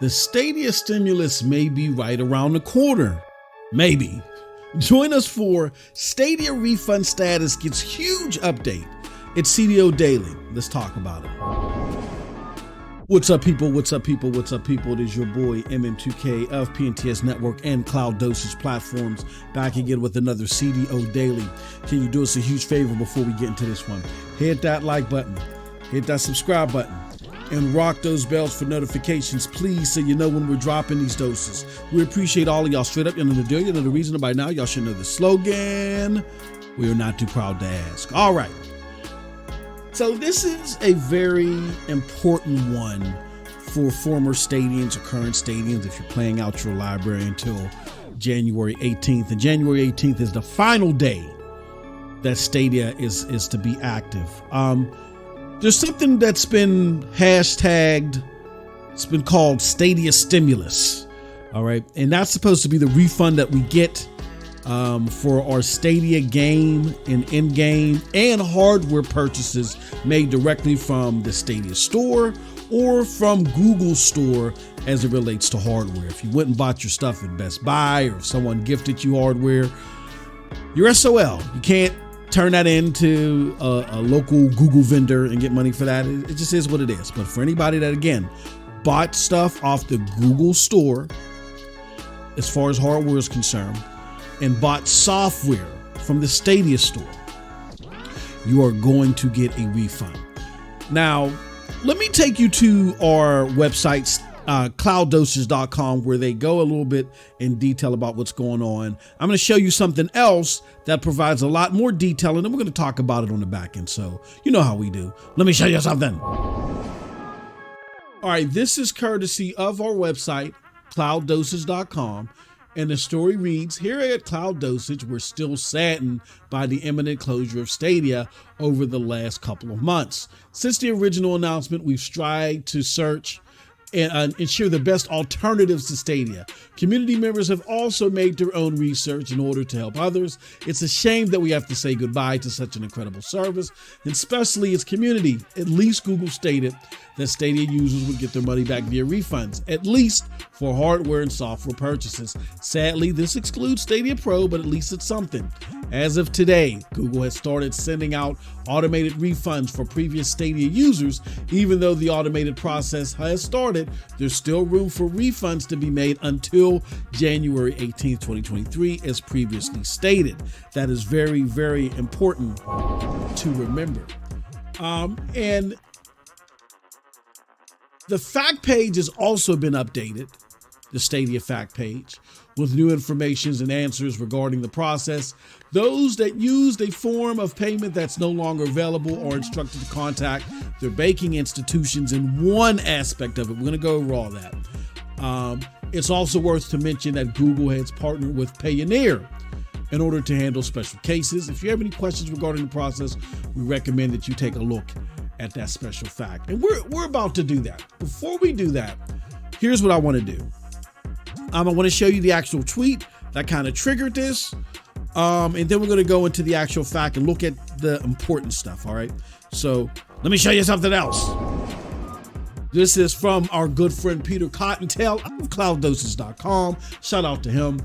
The Stadia stimulus may be right around the corner. Maybe. Join us for Stadia refund status gets huge update. It's CDO Daily. Let's talk about it. What's up, people? What's up, people? What's up, people? It is your boy MM2K of PNTS Network and Cloud Dosage platforms, back again with another CDO Daily. Can you do us a huge favor before we get into this one? Hit that like button, hit that subscribe button, and rock those bells for notifications, please, so you know when we're dropping these doses. We appreciate all of y'all. Straight up, you know the deal. You know the reason. By now, y'all should know the slogan. We are not too proud to ask. All right. So this is a very important one for former Stadians or current Stadians if you're playing out your library until January 18th. And January 18th is the final day that Stadia is to be active. There's something that's been hashtagged. It's been called Stadia stimulus. All right. And that's supposed to be the refund that we get for our Stadia game and in-game and hardware purchases made directly from the Stadia store or from Google store as it relates to hardware. If you went and bought your stuff at Best Buy or if someone gifted you hardware, you're SOL. You can't turn that into a local Google vendor and get money for that. It just is what it is. But for anybody that, again, bought stuff off the Google store, as far as hardware is concerned, and bought software from the Stadia store, you are going to get a refund. Now, let me take you to our website, CloudDosage.com, where they go a little bit in detail about what's going on. I'm going to show you something else that provides a lot more detail, and then we're going to talk about it on the back end. So you know how we do. Let me show you something. All right, this is courtesy of our website, CloudDosage.com. And the story reads, here at Cloud Dosage, we're still saddened by the imminent closure of Stadia over the last couple of months. Since the original announcement, we've strived to search and ensure the best alternatives to Stadia. Community members have also made their own research in order to help others. It's a shame that we have to say goodbye to such an incredible service, and especially its community. At least Google stated that Stadia users would get their money back via refunds, at least for hardware and software purchases. Sadly, this excludes Stadia Pro, but at least it's something. As of today, Google has started sending out automated refunds for previous Stadia users. Even though the automated process has started, there's still room for refunds to be made until January 18th, 2023, as previously stated. That is very, very important to remember. And the fact page has also been updated, the Stadia fact page, with new information and answers regarding the process. Those that used a form of payment that's no longer available are instructed to contact their banking institutions in one aspect of it. We're going to go over all that. It's also worth to mention that Google has partnered with Payoneer in order to handle special cases. If you have any questions regarding the process, we recommend that you take a look at that special fact. And we're about to do that. Before we do that, here's what I want to do. I want to show you the actual tweet that kind of triggered this. And then we're going to go into the actual fact and look at the important stuff. All right. So let me show you something else. This is from our good friend Peter Cottontail of CloudDosage.com. Shout out to him.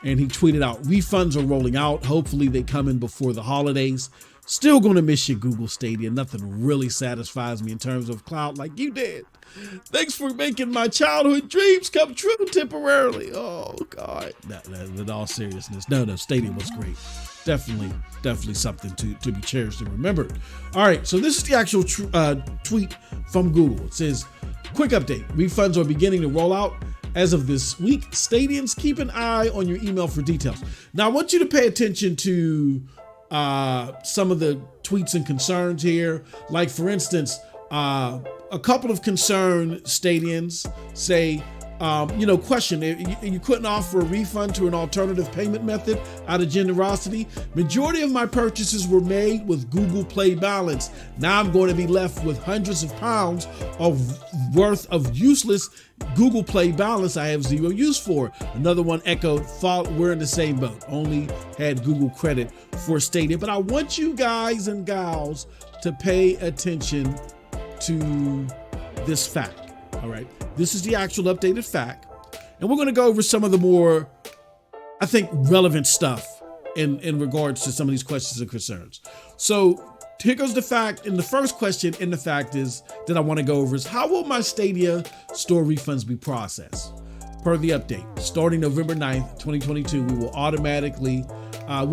And he tweeted out, refunds are rolling out. Hopefully they come in before the holidays. Still going to miss you, Google Stadia. Nothing really satisfies me in terms of cloud like you did. Thanks for making my childhood dreams come true temporarily. Oh, God. No, in all seriousness. No, Stadia was great. Definitely something to be cherished and remembered. All right, so this is the actual tweet from Google. It says, quick update. Refunds are beginning to roll out. As of this week, Stadians, keep an eye on your email for details. Now, I want you to pay attention to some of the tweets and concerns here. Like, for instance, a couple of concerned Stadians say, question, you couldn't offer a refund to an alternative payment method out of generosity. Majority of my purchases were made with Google Play Balance. Now I'm going to be left with hundreds of pounds worth of useless Google Play Balance I have zero use for. Another one echoed, we're in the same boat. Only had Google credit for Stadia. But I want you guys and gals to pay attention to this fact. All right, this is the actual updated FAQ. And we're going to go over some of the more, I think, relevant stuff in regards to some of these questions and concerns. So here goes the fact. And the first question in the fact is that I want to go over is, how will my Stadia store refunds be processed? Per the update, starting November 9th, 2022, we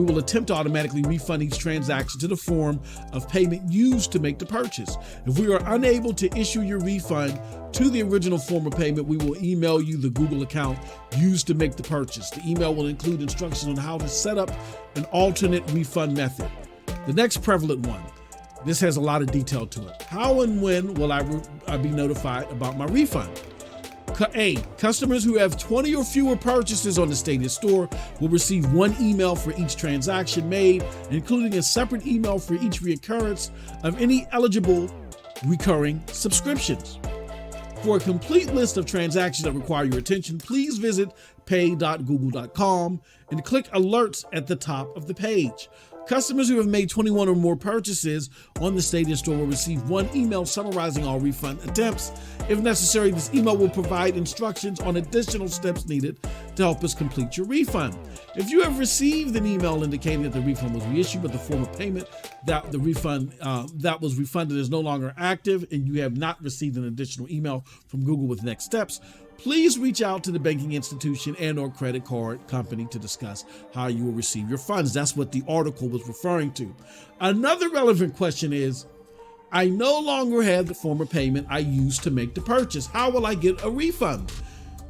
will attempt to automatically refund each transaction to the form of payment used to make the purchase. If we are unable to issue your refund to the original form of payment, we will email you the Google account used to make the purchase. The email will include instructions on how to set up an alternate refund method. The next prevalent one, this has a lot of detail to it. How and when will I be notified about my refund? A, customers who have 20 or fewer purchases on the Stadia store will receive one email for each transaction made, including a separate email for each reoccurrence of any eligible recurring subscriptions. For a complete list of transactions that require your attention, please visit pay.google.com and click alerts at the top of the page. Customers who have made 21 or more purchases on the Stadia store will receive one email summarizing all refund attempts. If necessary, this email will provide instructions on additional steps needed to help us complete your refund. If you have received an email indicating that the refund was reissued, but the form of payment that the refund that was refunded is no longer active, and you have not received an additional email from Google with next steps, please reach out to the banking institution and/or credit card company to discuss how you will receive your funds. That's what the article was referring to. Another relevant question is, I no longer have the form of payment I used to make the purchase. How will I get a refund?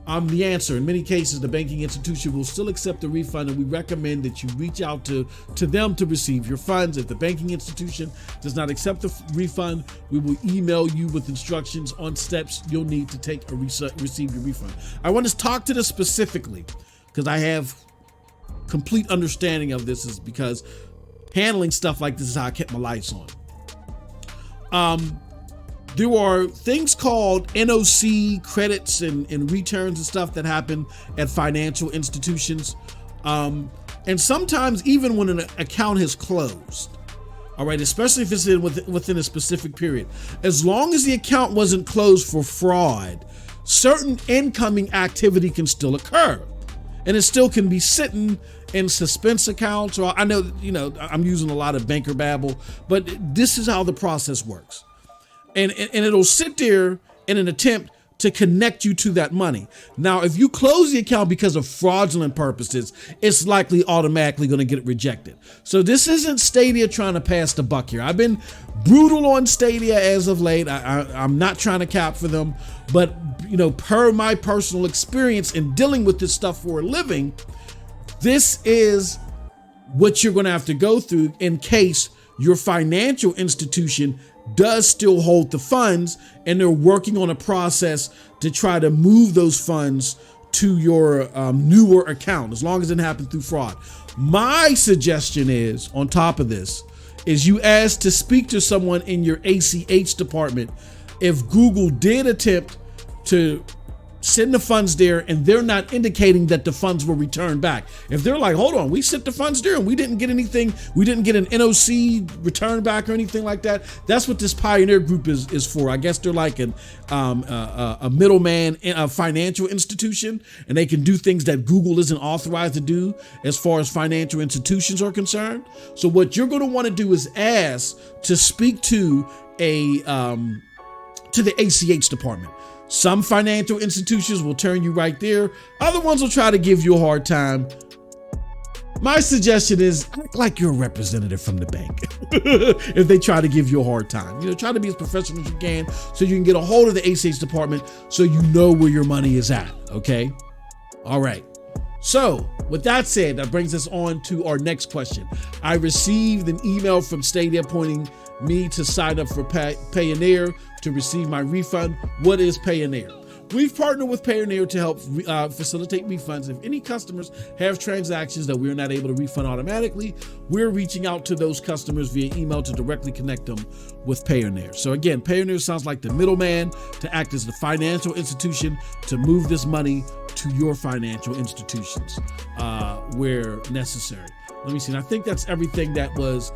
The answer, in many cases, the banking institution will still accept the refund, and we recommend that you reach out to them to receive your funds. If the banking institution does not accept the refund, we will email you with instructions on steps you'll need to take to receive your refund. I want to talk to this specifically because I have complete understanding of this, is because handling stuff like this is how I kept my lights on. There are things called NOC credits and returns and stuff that happen at financial institutions. And sometimes even when an account has closed, all right, especially if it's within a specific period, as long as the account wasn't closed for fraud, certain incoming activity can still occur. And it still can be sitting in suspense accounts. Or I know, I'm using a lot of banker babble, but this is how the process works. And it'll sit there in an attempt to connect you to that money. Now, if you close the account because of fraudulent purposes, it's likely automatically going to get rejected. So this isn't Stadia trying to pass the buck here. I've been brutal on Stadia as of late. I'm not trying to cap for them, but per my personal experience in dealing with this stuff for a living, this is what you're going to have to go through in case your financial institution does still hold the funds and they're working on a process to try to move those funds to your newer account, as long as it happened through fraud. My suggestion is, on top of this, is you ask to speak to someone in your ACH department if Google did attempt to send the funds there and they're not indicating that the funds were returned back. If they're like, hold on, we sent the funds there and we didn't get anything, we didn't get an NOC return back or anything like that, that's what this Pioneer group is for. I guess they're like a middleman in a financial institution, and they can do things that Google isn't authorized to do as far as financial institutions are concerned. So what you're going to want to do is ask to speak to the ACH department. Some financial institutions will turn you right there. Other ones will try to give you a hard time. My suggestion is act like you're a representative from the bank if they try to give you a hard time. Try to be as professional as you can so you can get a hold of the ACH department so you know where your money is at, okay? All right. So with that said, that brings us on to our next question. I received an email from Stadia pointing me to sign up for Payoneer to receive my refund. What is Payoneer? We've partnered with Payoneer to help facilitate refunds. If any customers have transactions that we're not able to refund automatically, we're reaching out to those customers via email to directly connect them with Payoneer. So again, Payoneer sounds like the middleman to act as the financial institution to move this money to your financial institutions where necessary. Let me see. And I think that's everything that was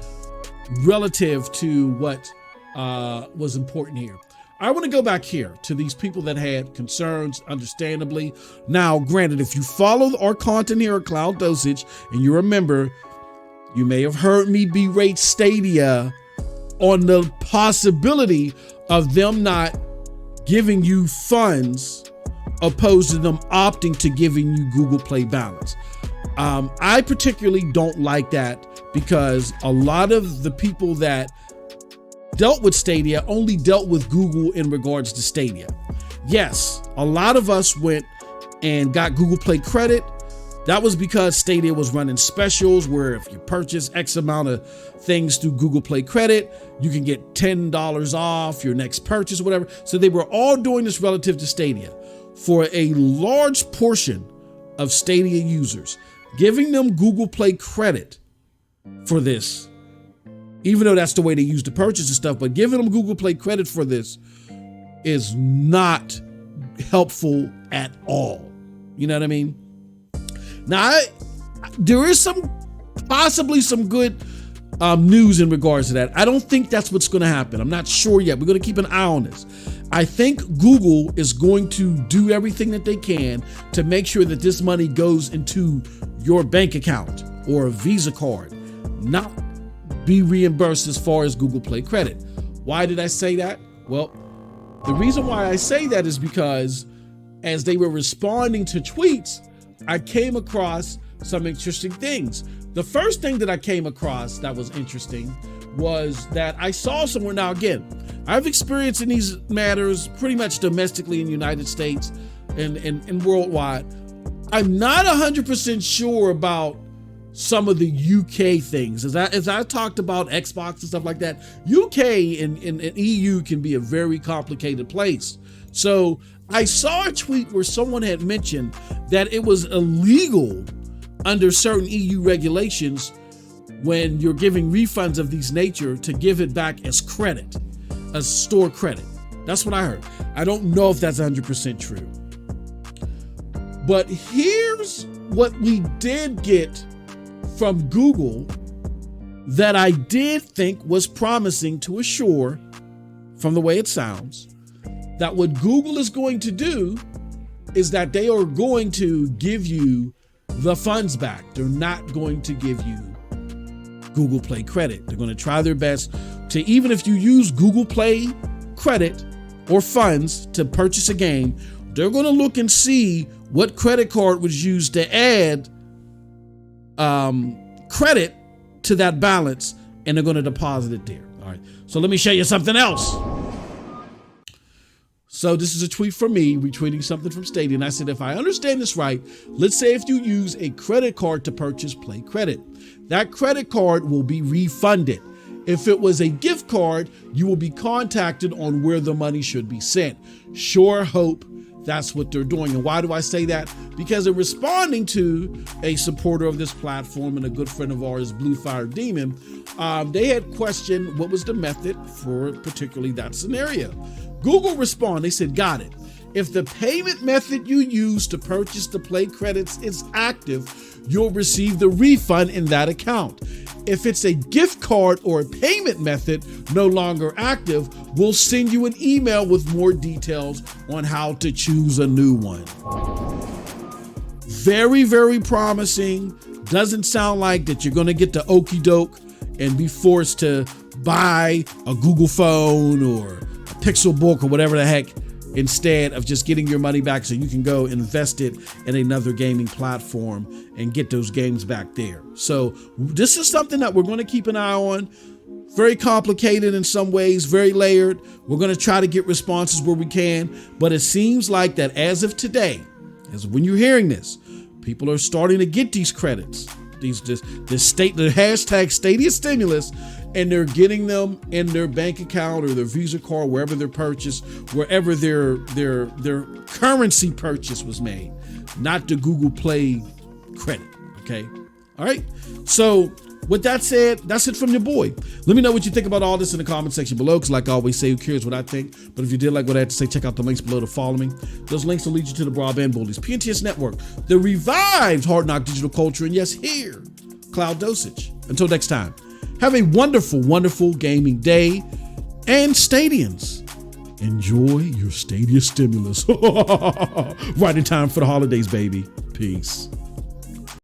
relative to what was important here. I want to go back here to these people that had concerns, understandably. Now, granted, if you follow our content here at Cloud Dosage and you're a member, you may have heard me berate Stadia on the possibility of them not giving you funds opposed to them opting to giving you Google Play balance. I particularly don't like that because a lot of the people that dealt with Stadia only dealt with Google in regards to Stadia. Yes, a lot of us went and got Google Play credit. That was because Stadia was running specials where if you purchase X amount of things through Google Play credit, you can get $10 off your next purchase, whatever. So they were all doing this relative to Stadia. For a large portion of Stadia users, giving them Google Play credit for this, even though that's the way they use to purchase and stuff, but giving them Google Play credit for this is not helpful at all. You know what I mean? Now, there is possibly some good news in regards to that. I don't think that's what's going to happen. I'm not sure yet. We're going to keep an eye on this. I think Google is going to do everything that they can to make sure that this money goes into your bank account or a Visa card, not be reimbursed as far as Google Play credit. Why did I say that? Well, the reason why I say that is because as they were responding to tweets, I came across some interesting things. The first thing that I came across that was interesting was that I saw somewhere. Now, again, I've experienced in these matters pretty much domestically in the United States and worldwide. I'm not 100% sure about some of the UK things. As I talked about Xbox and stuff like that, UK and EU can be a very complicated place. So I saw a tweet where someone had mentioned that it was illegal under certain EU regulations when you're giving refunds of these nature to give it back as credit, as store credit. That's what I heard. I don't know if that's 100% true. But here's what we did get from Google that I did think was promising to assure, from the way it sounds, that what Google is going to do is that they are going to give you the funds back. They're not going to give you Google Play credit. They're going to try their best to, even if you use Google Play credit or funds to purchase a game, they're going to look and see what credit card was used to add credit to that balance, and they're going to deposit it there. All right. So let me show you something else. So this is a tweet from me retweeting something from Stadia, and I said, if I understand this right, let's say if you use a credit card to purchase Play credit, that credit card will be refunded. If it was a gift card, you will be contacted on where the money should be sent. Sure hope that's what they're doing. And why do I say that? Because in responding to a supporter of this platform and a good friend of ours, Blue Fire Demon, they had questioned what was the method for particularly that scenario. Google responded, they said, got it. If the payment method you use to purchase the Play credits is active, you'll receive the refund in that account. If it's a gift card or a payment method no longer active, we'll send you an email with more details on how to choose a new one. Very, very promising. Doesn't sound like that you're going to get the okie doke and be forced to buy a Google phone or a Pixel book or whatever the heck, instead of just getting your money back so you can go invest it in another gaming platform and get those games back there. So this is something that we're going to keep an eye on. Very complicated in some ways, very layered. We're going to try to get responses where we can, but it seems like that as of today, as when you're hearing this, people are starting to get these credits, the hashtag Stadia stimulus, and they're getting them in their bank account or their Visa card, wherever they're purchased, wherever their currency purchase was made, not the Google Play credit. Okay. All right. So with that said, that's it from your boy. Let me know what you think about all this in the comment section below, because like I always say, who cares what I think? But if you did like what I had to say, check out the links below to follow me. Those links will lead you to the Broadband Bullies, PNTS Network, the revived Hard Knock Digital Culture, and yes, here, Cloud Dosage. Until next time, have a wonderful, wonderful gaming day, and Stadians, enjoy your Stadia stimulus. Right in time for the holidays, baby. Peace.